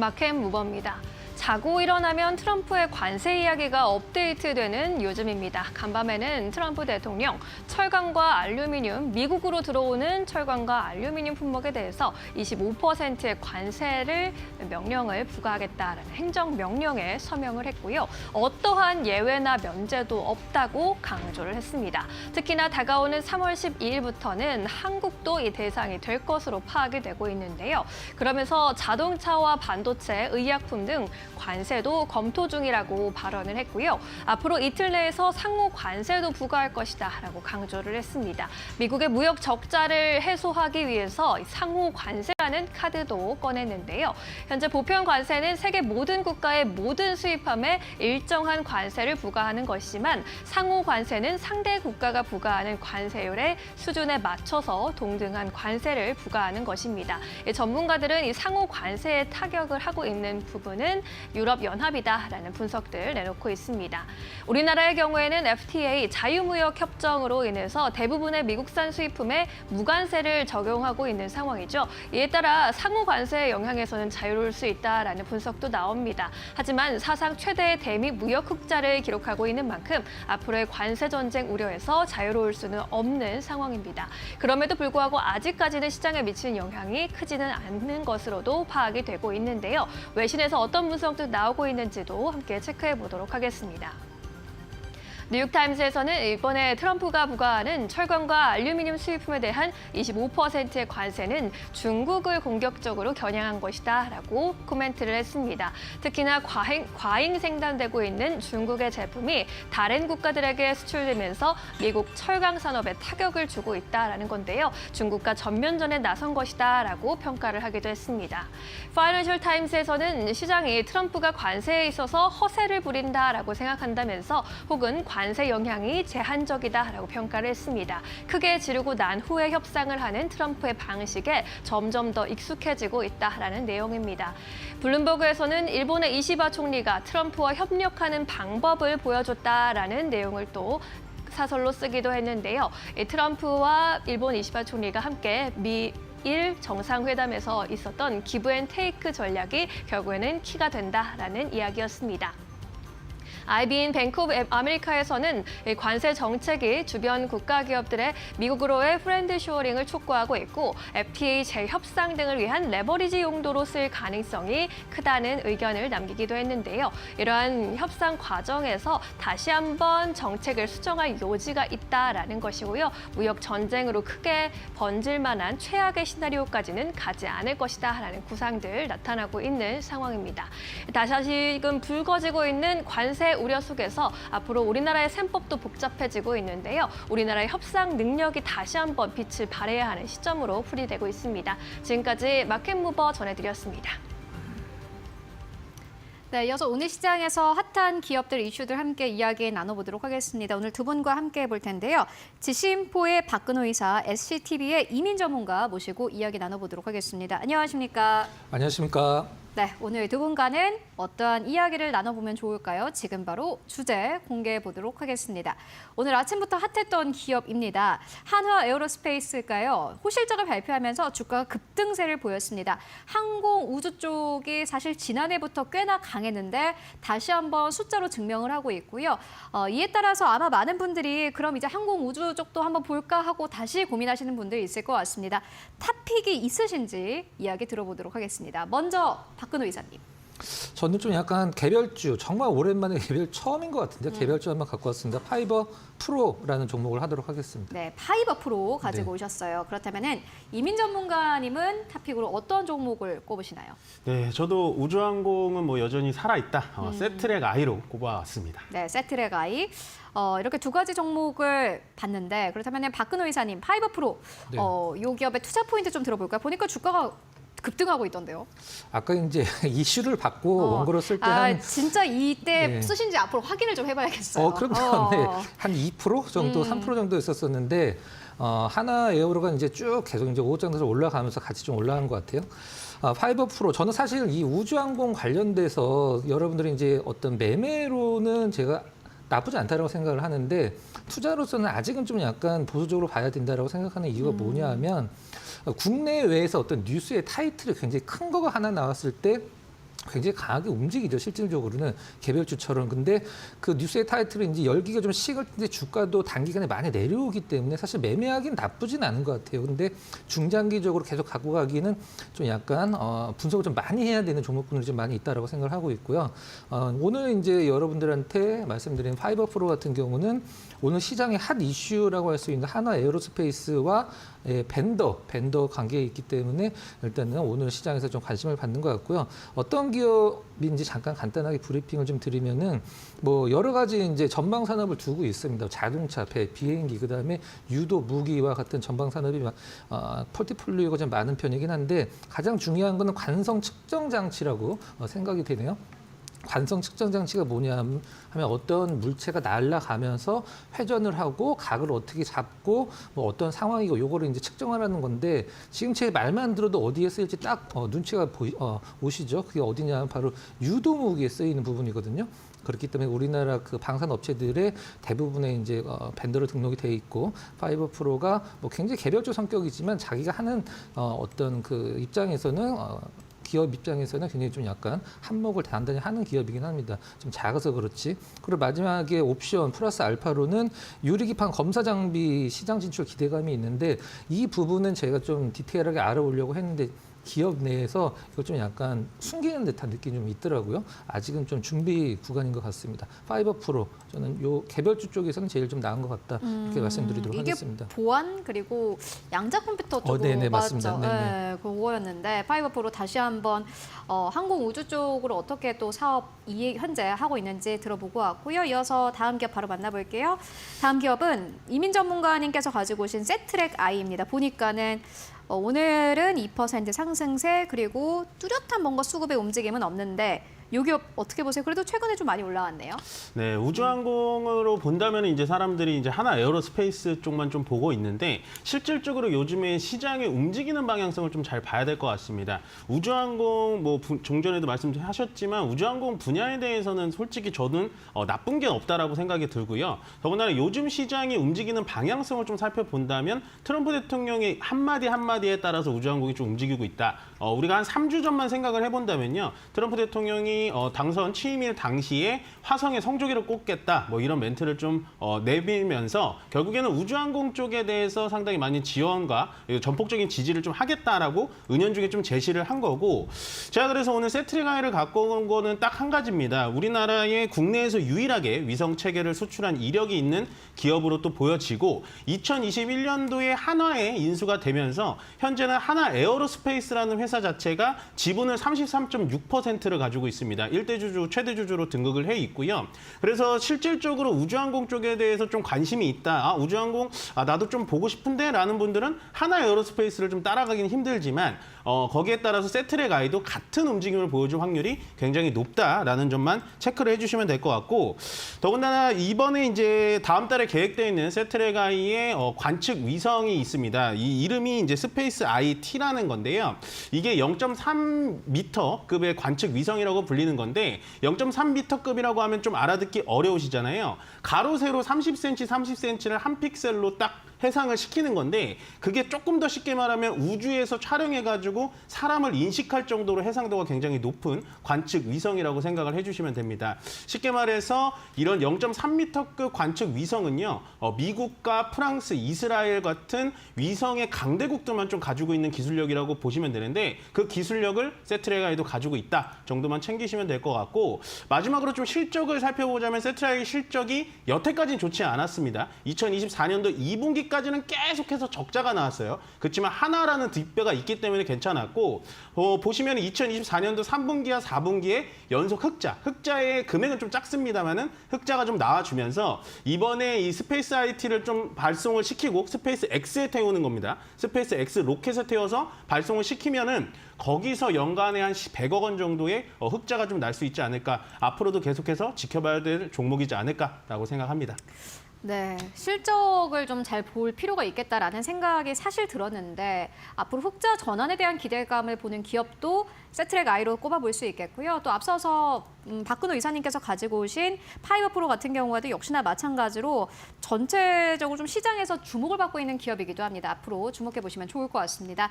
마켓 무버입니다. 자고 일어나면 트럼프의 관세 이야기가 업데이트되는 요즘입니다. 간밤에는 트럼프 대통령 철강과 알루미늄, 미국으로 들어오는 철강과 알루미늄 품목에 대해서 25%의 관세를 명령을 부과하겠다라는 행정명령에 서명을 했고요. 어떠한 예외나 면제도 없다고 강조를 했습니다. 특히나 다가오는 3월 12일부터는 한국도 이 대상이 될 것으로 파악이 되고 있는데요. 그러면서 자동차와 반도체, 의약품 등 관세도 검토 중이라고 발언을 했고요. 앞으로 이틀 내에서 상호 관세도 부과할 것이다라고 강조를 했습니다. 미국의 무역 적자를 해소하기 위해서 상호 관세라는 카드도 꺼냈는데요. 현재 보편 관세는 세계 모든 국가의 모든 수입함에 일정한 관세를 부과하는 것이지만 상호 관세는 상대 국가가 부과하는 관세율의 수준에 맞춰서 동등한 관세를 부과하는 것입니다. 전문가들은 이 상호 관세에 타격을 하고 있는 부분은 유럽연합이다라는 분석들 내놓고 있습니다. 우리나라의 경우에는 FTA 자유무역 협정으로 인해서 대부분의 미국산 수입품에 무관세를 적용하고 있는 상황이죠. 이에 따라 상호 관세의 영향에서는 자유로울 수 있다라는 분석도 나옵니다. 하지만 사상 최대의 대미 무역 흑자를 기록하고 있는 만큼 앞으로의 관세 전쟁 우려에서 자유로울 수는 없는 상황입니다. 그럼에도 불구하고 아직까지는 시장에 미치는 영향이 크지는 않는 것으로도 파악이 되고 있는데요. 외신에서 어떤 분석도 나오고 있는지도 함께 체크해 보도록 하겠습니다. 뉴욕타임스에서는 이번에 트럼프가 부과하는 철강과 알루미늄 수입품에 대한 25%의 관세는 중국을 공격적으로 겨냥한 것이다라고 코멘트를 했습니다. 특히나 과잉 생산되고 있는 중국의 제품이 다른 국가들에게 수출되면서 미국 철강 산업에 타격을 주고 있다라는 건데요. 중국과 전면전에 나선 것이다라고 평가를 하기도 했습니다. 파이낸셜 타임스에서는 시장이 트럼프가 관세에 있어서 허세를 부린다라고 생각한다면서 혹은 관세 영향이 제한적이다라고 평가를 했습니다. 크게 지르고 난 후에 협상을 하는 트럼프의 방식에 점점 더 익숙해지고 있다라는 내용입니다. 블룸버그에서는 일본의 이시바 총리가 트럼프와 협력하는 방법을 보여줬다라는 내용을 또 사설로 쓰기도 했는데요. 트럼프와 일본 이시바 총리가 함께 일 정상회담에서 있었던 기브앤테이크 전략이 결국에는 키가 된다라는 이야기였습니다. IB인 뱅크 오브 아메리카에서는 관세 정책이 주변 국가 기업들의 미국으로의 프렌드 쇼어링을 촉구하고 있고 FTA 재협상 등을 위한 레버리지 용도로 쓸 가능성이 크다는 의견을 남기기도 했는데요. 이러한 협상 과정에서 다시 한번 정책을 수정할 요지가 있다라는 것이고요. 무역 전쟁으로 크게 번질 만한 최악의 시나리오까지는 가지 않을 것이다라는 구상들 나타나고 있는 상황입니다. 다시금 불거지고 있는 관세 우려 속에서 앞으로 우리나라의 셈법도 복잡해지고 있는데요. 우리나라의 협상 능력이 다시 한번 빛을 발해야 하는 시점으로 풀이되고 있습니다. 지금까지 마켓무버 전해드렸습니다. 네, 이어서 오늘 시장에서 핫한 기업들 이슈들 함께 이야기 나눠보도록 하겠습니다. 오늘 두 분과 함께 해볼 텐데요. 지심포의 박근호 이사, SCTV의 이민 전문가 모시고 이야기 나눠보도록 하겠습니다. 안녕하십니까? 안녕하십니까? 네, 오늘 두 분과는 어떠한 이야기를 나눠보면 좋을까요? 지금 바로 주제 공개해 보도록 하겠습니다. 오늘 아침부터 핫했던 기업입니다. 한화 에어로스페이스일까요? 호실적을 발표하면서 주가가 급등세를 보였습니다. 항공 우주 쪽이 사실 지난해부터 꽤나 강했는데 다시 한번 숫자로 증명을 하고 있고요. 이에 따라서 아마 많은 분들이 그럼 이제 항공 우주 쪽도 한번 볼까 하고 다시 고민하시는 분들이 있을 것 같습니다. 탑픽이 있으신지 이야기 들어보도록 하겠습니다. 먼저 박근호 이사님. 저는 좀 약간 개별주, 정말 오랜만에 개별 처음인 것 같은데 개별주 한번 갖고 왔습니다. 파이버 프로라는 종목을 하도록 하겠습니다. 네, 파이버 프로 가지고 오셨어요. 그렇다면은 이민 전문가님은 탑픽으로 어떤 종목을 꼽으시나요? 네, 저도 우주항공은 뭐 여전히 살아있다. 세트랙 I로 꼽아왔습니다. 네, 세트랙 I. 이렇게 두 가지 종목을 봤는데 그렇다면 박근호 이사님, 파이버 프로 네. 이 기업의 투자 포인트 좀 들어볼까요? 보니까 주가가 급등하고 있던데요. 아까 이제 이슈를 받고 원고로 쓸 때 진짜 이때 네. 쓰신지 앞으로 확인을 좀 해봐야겠어요. 그럼요. 네. 한 2% 정도, 3% 정도 있었었는데 하나 에어로가 이제 쭉 계속 이제 5장에서 올라가면서 같이 좀 올라간 것 같아요. 파이버 프로, 저는 사실 이 우주항공 관련돼서 여러분들이 이제 어떤 매매로는 제가 나쁘지 않다라고 생각을 하는데 투자로서는 아직은 좀 약간 보수적으로 봐야 된다라고 생각하는 이유가 뭐냐 하면 국내외에서 어떤 뉴스의 타이틀이 굉장히 큰 거가 하나 나왔을 때 굉장히 강하게 움직이죠. 실질적으로는 개별주처럼. 근데 그 뉴스의 타이틀은 이제 열기가 좀 식을 텐데 주가도 단기간에 많이 내려오기 때문에 사실 매매하기는 나쁘진 않은 것 같아요. 근데 중장기적으로 계속 갖고 가기는 좀 약간 분석을 좀 많이 해야 되는 종목군들이 좀 많이 있다라고 생각을 하고 있고요. 오늘 이제 여러분들한테 말씀드린 파이버 프로 같은 경우는 오늘 시장의 핫 이슈라고 할 수 있는 하나 에어로스페이스와 벤더 관계에 있기 때문에 일단은 오늘 시장에서 좀 관심을 받는 것 같고요. 어떤 기업인지 잠깐 간단하게 브리핑을 좀 드리면은 뭐 여러 가지 이제 전방 산업을 두고 있습니다. 자동차, 배, 비행기, 그다음에 유도, 무기와 같은 전방 산업이 포트폴리오가 좀 많은 편이긴 한데 가장 중요한 거는 관성 측정 장치라고 생각이 되네요. 관성 측정 장치가 뭐냐 하면 어떤 물체가 날아가면서 회전을 하고 각을 어떻게 잡고 뭐 어떤 상황이고 요거를 이제 측정하라는 건데 지금 제 말만 들어도 어디에 쓰일지 딱 눈치가 오시죠. 그게 어디냐 하면 바로 유도무기에 쓰이는 부분이거든요. 그렇기 때문에 우리나라 그 방산 업체들의 대부분의 이제 벤더로 등록이 돼 있고 파이버 프로가 뭐 굉장히 개별적 성격이지만 자기가 하는 어떤 그 입장에서는 기업 입장에서는 굉장히 좀 약간 한몫을 단단히 하는 기업이긴 합니다. 좀 작아서 그렇지. 그리고 마지막에 옵션 플러스 알파로는 유리기판 검사 장비 시장 진출 기대감이 있는데 이 부분은 제가 좀 디테일하게 알아보려고 했는데 기업 내에서 이거 좀 약간 숨기는 듯한 느낌이 좀 있더라고요. 아직은 좀 준비 구간인 것 같습니다. 파이버 프로 저는 요 개별주 쪽에서는 제일 좀 나은 것 같다 이렇게 말씀드리도록 하겠습니다. 이게 보안 그리고 양자 컴퓨터 쪽으로 네네, 맞죠? 맞습니다. 네, 그거였는데 파이버 프로 다시 한번 항공 우주 쪽으로 어떻게 또 사업 현재 하고 있는지 들어보고 왔고요. 이어서 다음 기업 바로 만나볼게요. 다음 기업은 이민 전문가님께서 가지고 오신 세트랙 I입니다. 보니까는 오늘은 2% 상승세 그리고 뚜렷한 뭔가 수급의 움직임은 없는데 이 기업 어떻게 보세요? 그래도 최근에 좀 많이 올라왔네요. 네, 우주항공으로 본다면 이제 사람들이 이제 하나 에어로스페이스 쪽만 좀 보고 있는데 실질적으로 요즘에 시장의 움직이는 방향성을 좀 잘 봐야 될 것 같습니다. 우주항공 뭐 종전에도 말씀하셨지만 우주항공 분야에 대해서는 솔직히 저는 나쁜 게 없다라고 생각이 들고요. 더군다나 요즘 시장이 움직이는 방향성을 좀 살펴본다면 트럼프 대통령의 한마디에 따라서 우주항공이 좀 움직이고 있다. 우리가 한 3주 전만 생각을 해본다면요. 트럼프 대통령이 당선 취임일 당시에 화성에 성조기를 꽂겠다 뭐 이런 멘트를 좀 내밀면서 결국에는 우주항공 쪽에 대해서 상당히 많은 지원과 전폭적인 지지를 좀 하겠다라고 은연중에 좀 제시를 한 거고 제가 그래서 오늘 세트랙 I를 갖고 온 거는 딱 한 가지입니다. 우리나라의 국내에서 유일하게 위성 체계를 수출한 이력이 있는 기업으로 또 보여지고 2021년도에 한화에 인수가 되면서 현재는 하나 에어로스페이스라는 회사 자체가 지분을 33.6%를 가지고 있습니다. 1대 주주, 최대 주주로 등극을 해 있고요. 그래서 실질적으로 우주항공 쪽에 대해서 좀 관심이 있다. 우주항공 나도 좀 보고 싶은데 라는 분들은 하나 에어로스페이스를 좀 따라가기는 힘들지만 거기에 따라서 세트랙 I도 같은 움직임을 보여줄 확률이 굉장히 높다라는 점만 체크를 해주시면 될 것 같고 더군다나 이번에 이제 다음 달에 계획되어 있는 세트랙 I의 관측 위성이 있습니다. 이 이름이 이제 스페이스 IT라는 건데요. 이게 0.3m급의 관측 위성이라고 불리는 건데 0.3m급이라고 하면 좀 알아듣기 어려우시잖아요. 가로 세로 30cm, 30cm를 한 픽셀로 딱 해상을 시키는 건데 그게 조금 더 쉽게 말하면 우주에서 촬영해가지고 사람을 인식할 정도로 해상도가 굉장히 높은 관측 위성이라고 생각을 해주시면 됩니다. 쉽게 말해서 이런 0.3m급 관측 위성은요. 미국과 프랑스, 이스라엘 같은 위성의 강대국들만 좀 가지고 있는 기술력이라고 보시면 되는데 그 기술력을 세트랙 I도 가지고 있다 정도만 챙기시면 될 것 같고 마지막으로 좀 실적을 살펴보자면 세트랙 I 실적이 여태까지는 좋지 않았습니다. 2024년도 2분기까지는 계속해서 적자가 나왔어요. 그렇지만 하나라는 뒷배가 있기 때문에 괜찮았고 보시면 2024년도 3분기와 4분기에 연속 흑자의 금액은 좀 작습니다만은 흑자가 좀 나와주면서 이번에 이 스페이스 IT를 좀 발송을 시키고 스페이스 X에 태우는 겁니다. 스페이스 X 로켓에 태워서 발송을 시키면은 거기서 연간에 한 100억 원 정도의 흑자가 좀 날 수 있지 않을까. 앞으로도 계속해서 지켜봐야 될 종목이지 않을까라고 생각합니다. 네, 실적을 좀 잘 볼 필요가 있겠다라는 생각이 사실 들었는데 앞으로 흑자 전환에 대한 기대감을 보는 기업도 세트랙 I로 꼽아볼 수 있겠고요. 또 앞서서 박근호 이사님께서 가지고 오신 파이버 프로 같은 경우에도 역시나 마찬가지로 전체적으로 좀 시장에서 주목을 받고 있는 기업이기도 합니다. 앞으로 주목해 보시면 좋을 것 같습니다.